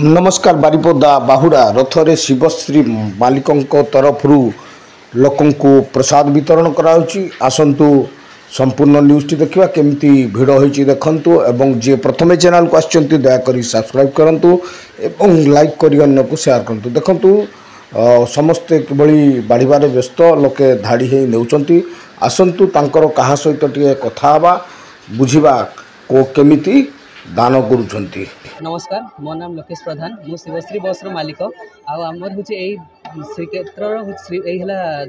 नमस्कार बारिपदा बाहुड़ा रथरे शिवश्री मालिकों तरफरु लोकंकु प्रसाद वितरण कराउची आसंतु संपूर्ण न्यूज़ टी देखिबा केमती भिड़ होईची देखंतु एवं जे प्रथमे चैनल को आछंती दया करी सब्सक्राइब करंतु एवं लाइक करी अन्य को शेयर करंतु देखंतु समस्ते किबळी बाढ़िबारे व्यस्त लोके धाड़ी हे नेउचंती आसंतु तांकर कहा सहित टिके कथा हवा बुझिबा को केमिति दान करूछंती। नमस्कार मो नाम लोकेश प्रधान मु शिवश्री बस मालिक आमर हूँ श्रीक्षेत्र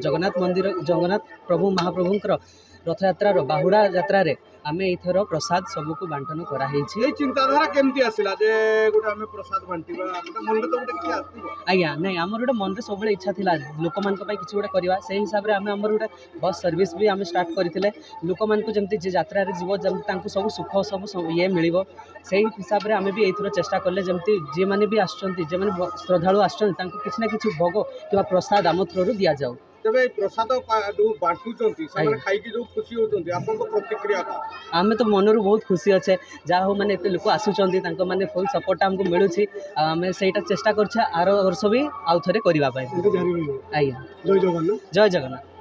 जगन्नाथ मंदिर जगन्नाथ प्रभु महाप्रभुंर रथ यात्रा बाहुड़ा यात्रा आम एथर प्रसाद सबको बांटन कराई चिंताधारा केमती आसिला जे गोटे आमे प्रसाद बांटिबा मन तो गोटे कि आस्तिबो आज्ञा नहीं आमर गोटे मन सब इच्छा थिला लोक मान पई किछि गोटे करबा से हिसाब रे आमे आमर गोटे बस सर्विस भी आमे स्टार्ट करथिले लोक मान को जेमती जे यात्रा रे जीव जेमती तांको सब सुख सब ये मिलिबो से हिसाब रे आमे भी एथर चेष्टा करले जेमती जे माने भी आछंती जे माने श्रद्धालु आछंती तांको किछि ना किछि भोग किबा प्रसाद आम थ्रो दिया जाऊ तबे प्रसाद जो बांटुचंती से खाइकी जो खुशी होचंती आपन को प्रतिक्रिया आमे तो मनरु बहुत खुशी अच्छे जा हो माने एते लोक आसुचंती तांको माने फुल सपोर्ट हमको मिलुछि आमे सेटा चेष्टा करछे आरो वर्ष भी आउ थरे करिवा पाए। आज्ञा जय जगन्नाथ।